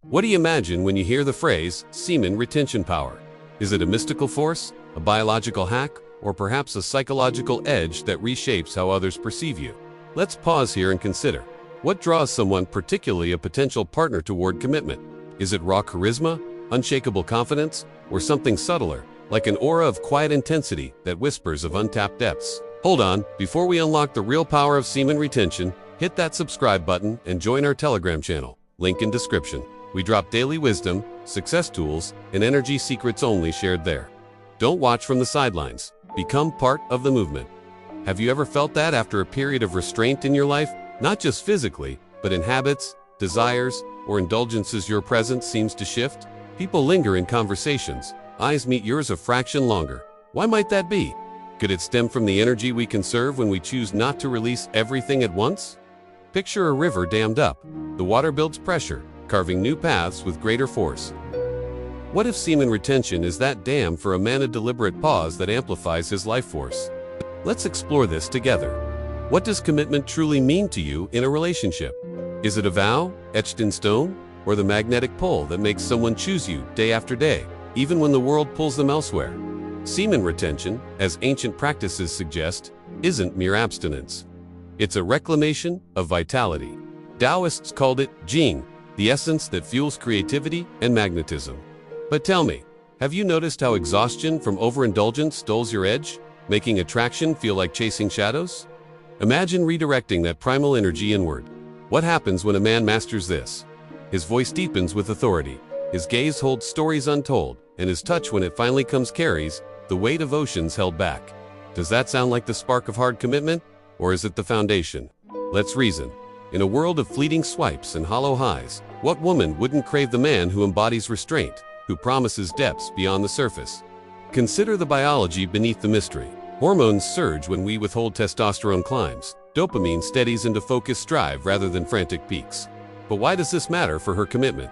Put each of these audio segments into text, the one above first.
What do you imagine when you hear the phrase semen retention power? Is it a mystical force, a biological hack, or perhaps a psychological edge that reshapes how others perceive you? Let's pause here and consider. What draws someone, particularly a potential partner, toward commitment? Is it raw charisma, unshakable confidence, or something subtler, like an aura of quiet intensity that whispers of untapped depths? Hold on, before we unlock the real power of semen retention, hit that subscribe button and join our Telegram channel. Link in description. We drop daily wisdom, success tools, and energy secrets only shared there. Don't watch from the sidelines. Become part of the movement. Have you ever felt that after a period of restraint in your life? Not just physically, but in habits, desires, or indulgences, your presence seems to shift? People linger in conversations. Eyes meet yours a fraction longer. Why might that be? Could it stem from the energy we conserve when we choose not to release everything at once? Picture a river dammed up. The water builds pressure, carving new paths with greater force. What if semen retention is that dam for a man, a deliberate pause that amplifies his life force? Let's explore this together. What does commitment truly mean to you in a relationship? Is it a vow, etched in stone, or the magnetic pull that makes someone choose you day after day, even when the world pulls them elsewhere? Semen retention, as ancient practices suggest, isn't mere abstinence. It's a reclamation of vitality. Taoists called it jing, the essence that fuels creativity and magnetism. But tell me, have you noticed how exhaustion from overindulgence steals your edge, making attraction feel like chasing shadows? Imagine redirecting that primal energy inward. What happens when a man masters this? His voice deepens with authority, his gaze holds stories untold, and his touch, when it finally comes, carries the weight of oceans held back. Does that sound like the spark of hard commitment? Or is it the foundation? Let's reason. In a world of fleeting swipes and hollow highs, what woman wouldn't crave the man who embodies restraint, who promises depths beyond the surface? Consider the biology beneath the mystery. Hormones surge when we withhold, testosterone climbs. Dopamine steadies into focused drive rather than frantic peaks. But why does this matter for her commitment?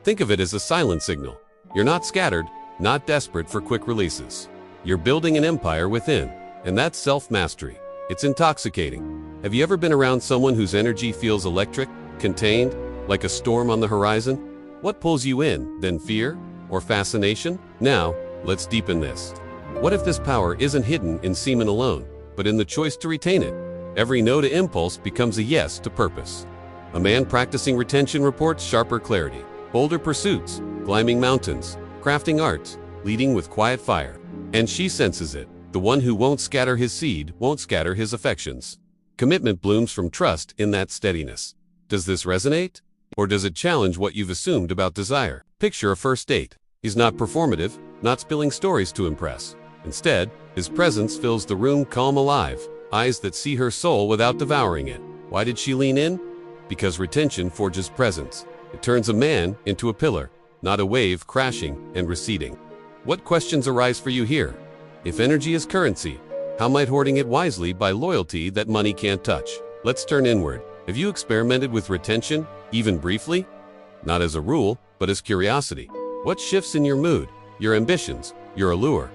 Think of it as a silent signal. You're not scattered, not desperate for quick releases. You're building an empire within, and that's self-mastery. It's intoxicating. Have you ever been around someone whose energy feels electric, contained, like a storm on the horizon? What pulls you in, then fear or fascination? Now, let's deepen this. What if this power isn't hidden in semen alone, but in the choice to retain it? Every no to impulse becomes a yes to purpose. A man practicing retention reports sharper clarity, bolder pursuits, climbing mountains, crafting arts, leading with quiet fire. And she senses it. The one who won't scatter his seed won't scatter his affections. Commitment blooms from trust in that steadiness. Does this resonate? Or does it challenge what you've assumed about desire? Picture a first date. He's not performative, not spilling stories to impress. Instead, his presence fills the room, calm, alive, eyes that see her soul without devouring it. Why did she lean in? Because retention forges presence. It turns a man into a pillar, not a wave crashing and receding. What questions arise for you here? If energy is currency, how might hoarding it wisely buy loyalty that money can't touch? Let's turn inward. Have you experimented with retention, even briefly? Not as a rule, but as curiosity. What shifts in your mood, your ambitions, your allure?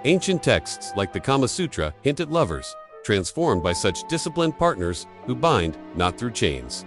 Ancient texts like the Kama Sutra hint at lovers, transformed by such disciplined partners who bind not through chains,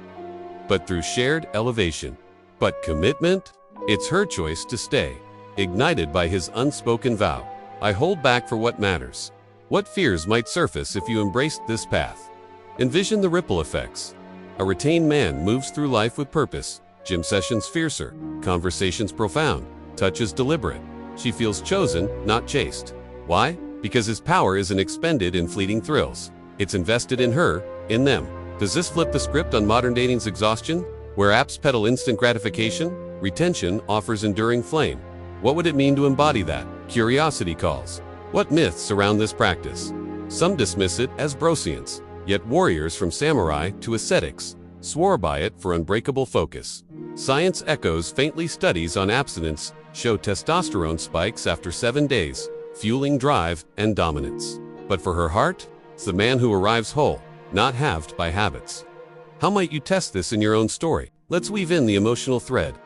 but through shared elevation. But commitment? It's her choice to stay, ignited by his unspoken vow. I hold back for what matters. What fears might surface if you embraced this path? Envision the ripple effects. A retained man moves through life with purpose. Gym sessions fiercer, conversations profound, touches deliberate. She feels chosen, not chased. Why? Because his power isn't expended in fleeting thrills. It's invested in her, in them. Does this flip the script on modern dating's exhaustion? Where apps peddle instant gratification, retention offers enduring flame. What would it mean to embody that? Curiosity calls. What myths surround this practice? Some dismiss it as broscience, yet warriors from samurai to ascetics swore by it for unbreakable focus. Science echoes faintly. Studies on abstinence show testosterone spikes after 7 days, fueling drive and dominance. But for her heart, it's the man who arrives whole, not halved by habits. How might you test this in your own story? Let's weave in the emotional thread.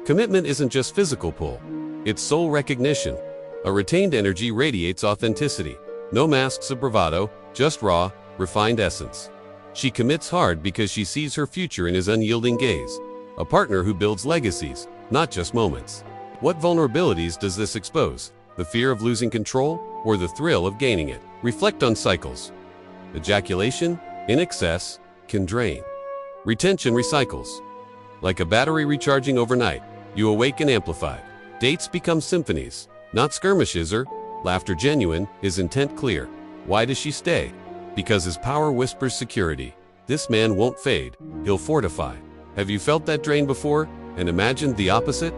Commitment isn't just physical pull, it's soul recognition. A retained energy radiates authenticity. No masks of bravado, just raw, refined essence. She commits hard because she sees her future in his unyielding gaze. A partner who builds legacies, not just moments. What vulnerabilities does this expose? The fear of losing control or the thrill of gaining it? Reflect on cycles. Ejaculation, in excess, can drain. Retention recycles. Like a battery recharging overnight, you awaken amplified. Dates become symphonies, not skirmishes or laughter genuine, his intent clear. Why does she stay? Because his power whispers security. This man won't fade, he'll fortify. Have you felt that drain before and imagined the opposite?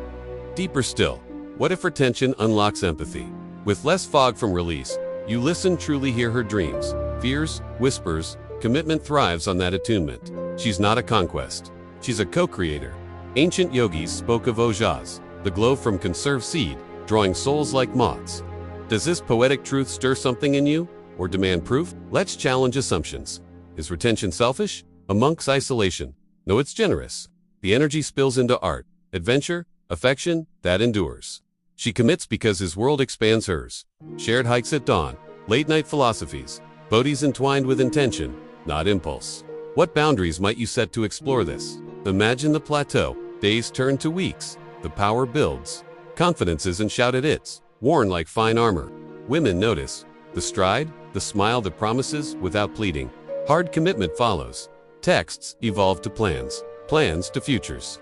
Deeper still, what if retention unlocks empathy? With less fog from release, you listen, truly hear her dreams, fears, whispers. Commitment thrives on that attunement. She's not a conquest. She's a co-creator. Ancient yogis spoke of ojas, the glow from conserved seed, drawing souls like moths. Does this poetic truth stir something in you or demand proof? Let's challenge assumptions. Is retention selfish? A monk's isolation? No, it's generous. The energy spills into art, adventure, affection that endures. She commits because his world expands hers. Shared hikes at dawn, late-night philosophies, bodhis entwined with intention, not impulse. What boundaries might you set to explore this? Imagine the plateau. Days turn to weeks. The power builds. Confidence isn't shouted, it's worn like fine armor. Women notice. The stride, the smile that promises without pleading. Hard commitment follows. Texts evolve to plans. Plans to futures.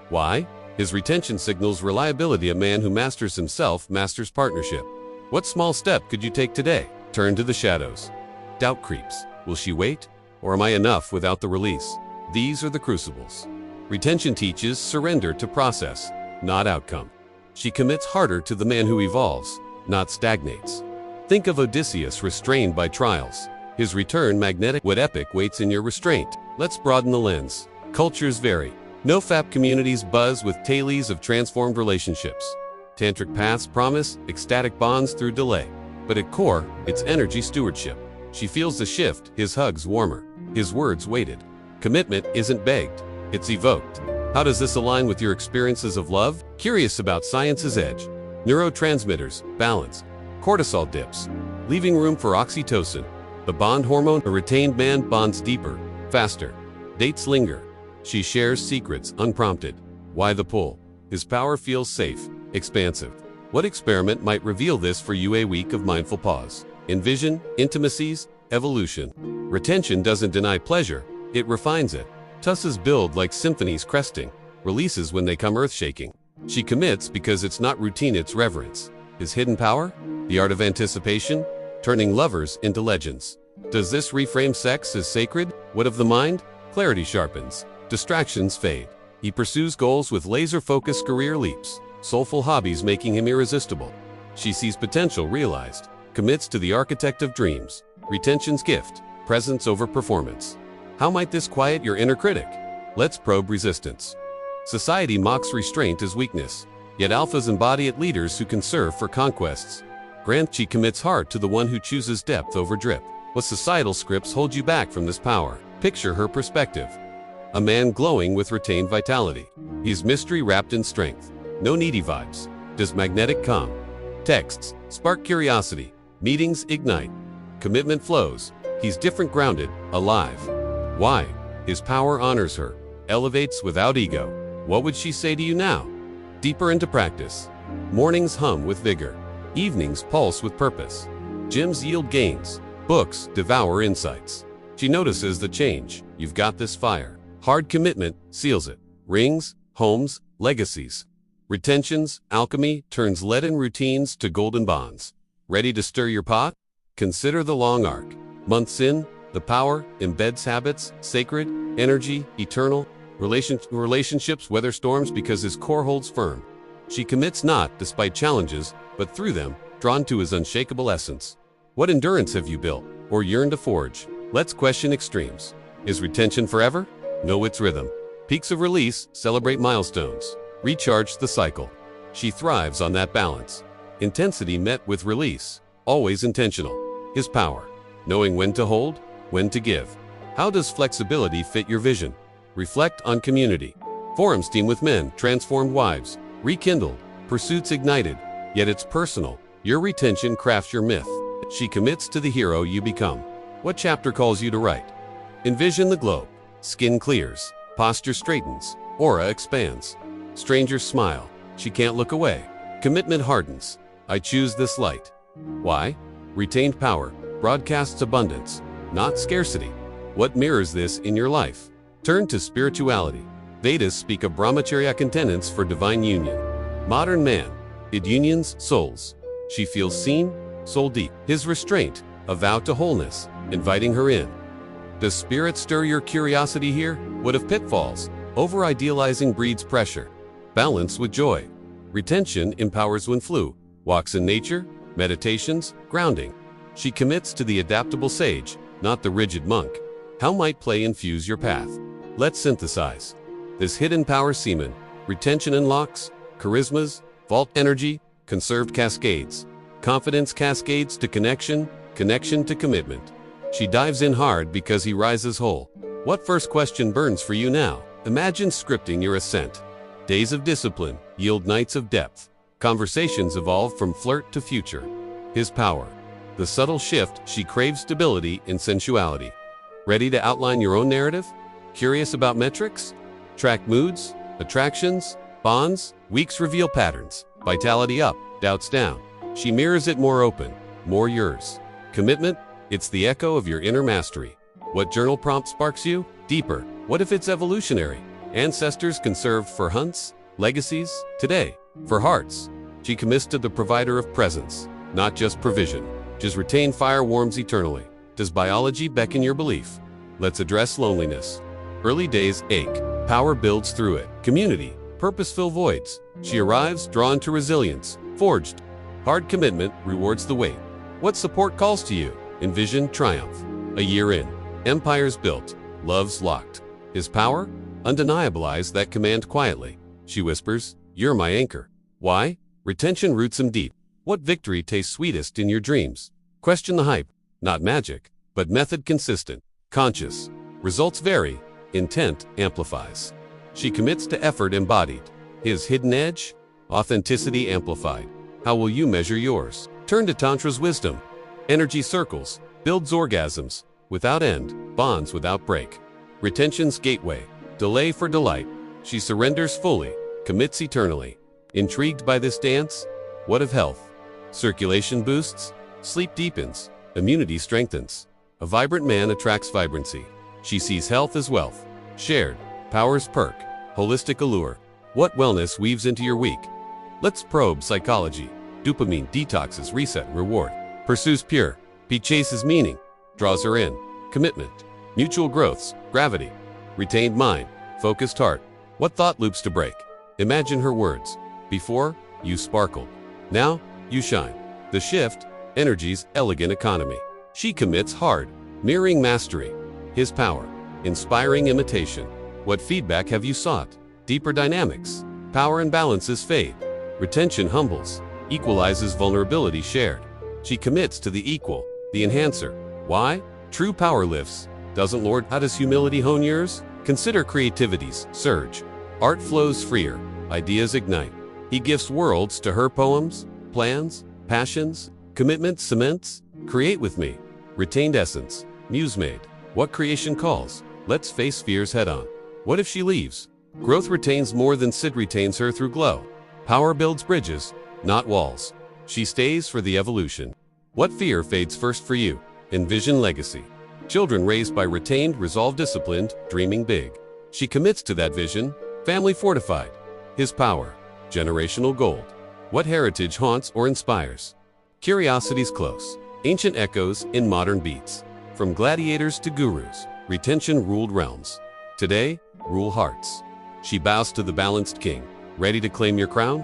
Why? His retention signals reliability. A man who masters himself masters partnership. What small step could you take today? Turn to the shadows. Doubt creeps. Will she wait? Or am I enough without the release? These are the crucibles. Retention teaches surrender to process, not outcome. She commits harder to the man who evolves, not stagnates. Think of Odysseus restrained by trials. His return magnetic. What epic waits in your restraint? Let's broaden the lens. Cultures vary. No-fap communities buzz with tales of transformed relationships. Tantric paths promise ecstatic bonds through delay. But at core, it's energy stewardship. She feels the shift, his hugs warmer, his words weighted. Commitment isn't begged, it's evoked. How does this align with your experiences of love? Curious about science's edge. Neurotransmitters, balance. Cortisol dips, leaving room for oxytocin. The bond hormone. A retained man bonds deeper, faster. Dates linger. She shares secrets unprompted. Why the pull? His power feels safe, expansive. What experiment might reveal this for you? A week of mindful pause. Envision, intimacies, evolution. Retention doesn't deny pleasure, it refines it. Tusses build like symphonies cresting, releases when they come earth-shaking. She commits because it's not routine, it's reverence. His hidden power? The art of anticipation, turning lovers into legends. Does this reframe sex as sacred? What of the mind? Clarity sharpens. Distractions fade. He pursues goals with laser-focused career leaps, soulful hobbies making him irresistible. She sees potential realized, commits to the architect of dreams. Retention's gift, presence over performance. How might this quiet your inner critic? Let's probe resistance. Society mocks restraint as weakness, yet alphas embody it, leaders who conserve for conquests. She commits hard to the one who chooses depth over drip. What societal scripts hold you back from this power? Picture her perspective. A man glowing with retained vitality. He's mystery wrapped in strength. No needy vibes. Does magnetic calm? Texts spark curiosity. Meetings ignite. Commitment flows. He's different, grounded, alive. Why? His power honors her, elevates without ego. What would she say to you now? Deeper into practice. Mornings hum with vigor. Evenings pulse with purpose. Gyms yield gains. Books devour insights. She notices the change. You've got this fire. Hard commitment seals it. Rings, homes, legacies. Retentions, alchemy turns leaden routines to golden bonds. Ready to stir your pot? Consider the long arc. Months in, the power embeds habits, sacred, energy, eternal. Relationships weather storms because his core holds firm. She commits not despite challenges, but through them, drawn to his unshakable essence. What endurance have you built, or yearn to forge? Let's question extremes. Is retention forever? No, it's rhythm. Peaks of release celebrate milestones. Recharge the cycle. She thrives on that balance. Intensity met with release. Always intentional. His power. Knowing when to hold, when to give. How does flexibility fit your vision? Reflect on community. Forums team with men, transformed wives, rekindled, pursuits ignited. Yet it's personal. Your retention crafts your myth. She commits to the hero you become. What chapter calls you to write? Envision the globe. Skin clears. Posture straightens. Aura expands. Strangers smile. She can't look away. Commitment hardens. I choose this light. Why? Retained power broadcasts abundance, not scarcity. What mirrors this in your life? Turn to spirituality. Vedas speak of brahmacharya continence for divine union. Modern man, it unions souls. She feels seen, soul deep. His restraint, a vow to wholeness, inviting her in. Does spirit stir your curiosity here? What of pitfalls? Over-idealizing breeds pressure. Balance with joy. Retention empowers when flew. Walks in nature, meditations, grounding. She commits to the adaptable sage, not the rigid monk. How might play infuse your path? Let's synthesize. This hidden power semen, retention unlocks, charismas, vault energy, conserved cascades. Confidence cascades to connection, connection to commitment. She dives in hard because he rises whole. What first question burns for you now? Imagine scripting your ascent. Days of discipline yield nights of depth. Conversations evolve from flirt to future. His power. The subtle shift, she craves stability in sensuality. Ready to outline your own narrative? Curious about metrics? Track moods, attractions, bonds? Weeks reveal patterns. Vitality up, doubts down. She mirrors it more open, more yours. Commitment? It's the echo of your inner mastery. What journal prompt sparks you? Deeper. What if it's evolutionary? Ancestors conserved for hunts, legacies, today, for hearts. She commits to the provider of presence, not just provision. Just retain fire warms eternally. Does biology beckon your belief? Let's address loneliness. Early days ache. Power builds through it. Community. Purpose fill voids. She arrives drawn to resilience. Forged. Hard commitment rewards the wait. What support calls to you? Envision triumph. A year in. Empires built. Loves locked. His power? Undeniable eyes that command quietly. She whispers, "You're my anchor." Why? Retention roots him deep. What victory tastes sweetest in your dreams? Question the hype. Not magic, but method consistent. Conscious. Results vary. Intent amplifies. She commits to effort embodied. His hidden edge? Authenticity amplified. How will you measure yours? Turn to Tantra's wisdom. Energy circles. Builds orgasms. Without end. Bonds without break. Retention's gateway. Delay for delight. She surrenders fully. Commits eternally. Intrigued by this dance? What of health? Circulation boosts. Sleep deepens. Immunity strengthens. A vibrant man attracts vibrancy. She sees health as wealth. Shared. Powers perk. Holistic allure. What wellness weaves into your week? Let's probe psychology. Dopamine detoxes reset reward. Pursues pure. He chases meaning. Draws her in. Commitment. Mutual growths. Gravity. Retained mind. Focused heart. What thought loops to break? Imagine her words. Before, you sparkled. Now, you shine. The shift, energy's elegant economy. She commits hard, mirroring mastery. His power, inspiring imitation. What feedback have you sought? Deeper dynamics. Power and balances fade. Retention humbles, equalizes vulnerability shared. She commits to the equal, the enhancer. Why? True power lifts. Doesn't lord. How does humility hone yours? Consider creativity's surge. Art flows freer. Ideas ignite. He gifts worlds to her poems, plans, passions, commitment cements. Create with me. Retained essence. Muse made. What creation calls? Let's face fears head on. What if she leaves? Growth retains more than Sid retains her through glow. Power builds bridges, not walls. She stays for the evolution. What fear fades first for you? Envision legacy. Children raised by retained, resolve disciplined, dreaming big. She commits to that vision. Family fortified. His power. Generational gold. What heritage haunts or inspires? Curiosity's close. Ancient echoes in modern beats. From gladiators to gurus, retention ruled realms. Today, rule hearts. She bows to the balanced king. Ready to claim your crown?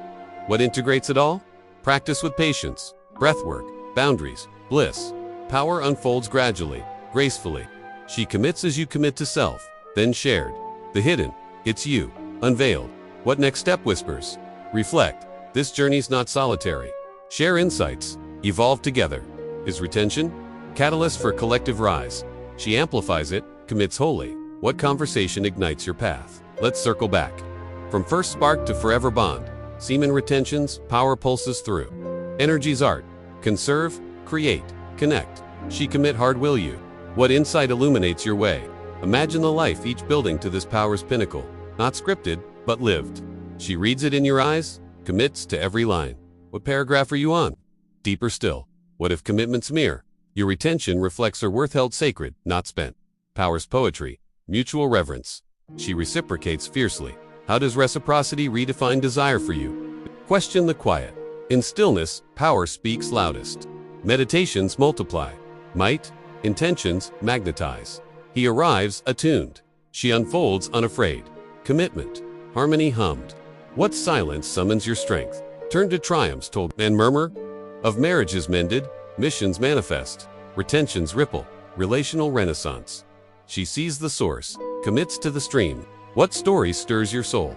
What integrates it all? Practice with patience, breathwork, boundaries, bliss. Power unfolds gradually, gracefully. She commits as you commit to self, then shared. The hidden, it's you. Unveiled. What next step whispers? Reflect. This journey's not solitary. Share insights. Evolve together. Is retention? Catalyst for collective rise. She amplifies it, commits wholly. What conversation ignites your path? Let's circle back. From first spark to forever bond. Semen retentions, power pulses through. Energy's art. Conserve, create, connect. She commit hard will you. What insight illuminates your way? Imagine the life each building to this power's pinnacle. Not scripted, but lived. She reads it in your eyes, commits to every line. What paragraph are you on? Deeper still. What if commitment's mere? Your retention reflects her worth held sacred, not spent. Power's poetry. Mutual reverence. She reciprocates fiercely. How does reciprocity redefine desire for you? Question the quiet. In stillness, power speaks loudest. Meditations multiply. Might, intentions magnetize. He arrives attuned. She unfolds unafraid. Commitment. Harmony hummed. What silence summons your strength? Turn to triumphs told and murmur. Of marriages mended, missions manifest. Retentions ripple. Relational renaissance. She sees the source, commits to the stream. What story stirs your soul?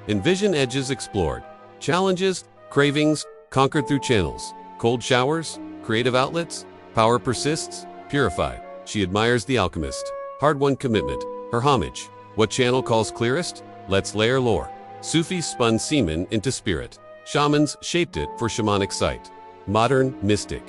Envision edges explored. Challenges, cravings, conquered through channels. Cold showers, creative outlets. Power persists, purified. She admires the alchemist. Hard-won commitment, her homage. What channel calls clearest? Let's layer lore. Sufis spun semen into spirit. Shamans shaped it for shamanic sight. Modern mystic.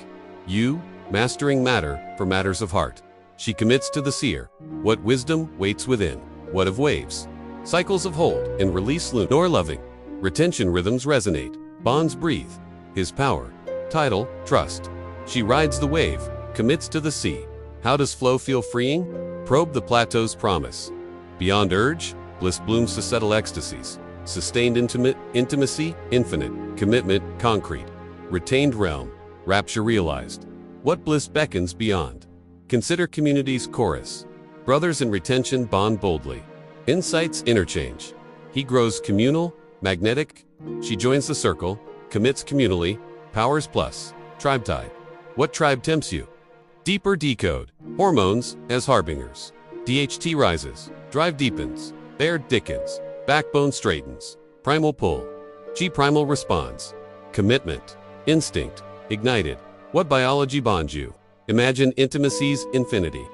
You, mastering matter for matters of heart. She commits to the seer. What wisdom waits within? What of waves? Cycles of hold and release loom. Nor loving. Retention rhythms resonate. Bonds breathe. His power. Tidal, trust. She rides the wave, commits to the sea. How does flow feel freeing? Probe the plateau's promise. Beyond urge, bliss blooms to settle ecstasies. Sustained intimacy, infinite. Commitment, concrete. Retained realm, rapture realized. What bliss beckons beyond? Consider community's chorus. Brothers in retention bond boldly. Insights interchange. He grows communal, magnetic. She joins the circle, commits communally. Powers plus. Tribe tide. What tribe tempts you? Deeper decode. Hormones as harbingers. DHT rises. Drive deepens. There Dickens. Backbone straightens. Primal pull. G primal responds. Commitment. Instinct. Ignited. What biology bonds you? Imagine intimacy's infinity.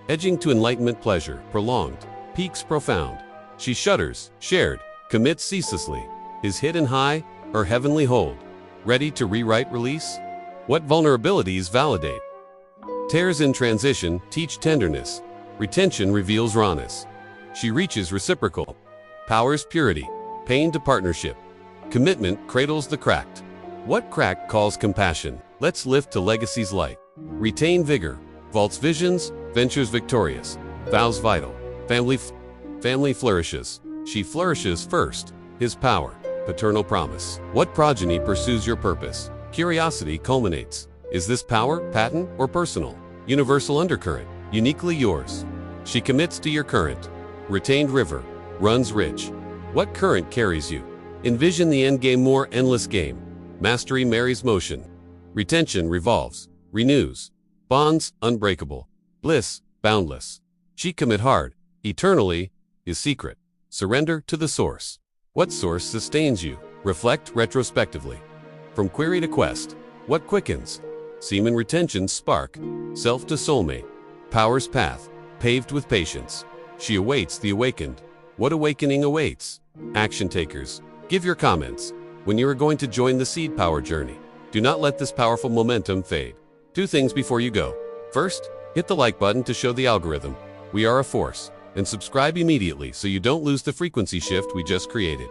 Edging to enlightenment pleasure. Prolonged. Peaks profound. She shudders. Shared. Commits ceaselessly. His hidden high, her heavenly hold. Ready to rewrite release? What vulnerabilities validate? Tears in transition teach tenderness. Retention reveals rawness. She reaches reciprocal. Powers purity. Pain to partnership. Commitment cradles the cracked. What crack calls compassion? Let's lift to legacy's light. Retain vigor. Vaults visions, ventures victorious. Vows vital. Family flourishes. She flourishes first. His power. Paternal promise. What progeny pursues your purpose? Curiosity culminates. Is this power, patent, or personal? Universal undercurrent. Uniquely yours. She commits to your current. Retained river. Runs rich. What current carries you? Envision the endgame more endless game. Mastery marries motion. Retention revolves. Renews. Bonds unbreakable. Bliss boundless. She commit hard. Eternally is secret. Surrender to the source. What source sustains you? Reflect retrospectively. From query to quest. What quickens? Semen retention spark. Self to soulmate. Power's path. Paved with patience. She awaits the awakened. What awakening awaits? Action takers. Give your comments. When you are going to join the seed power journey. Do not let this powerful momentum fade. 2 things before you go. First, hit the like button to show the algorithm we are a force. And subscribe immediately so you don't lose the frequency shift we just created.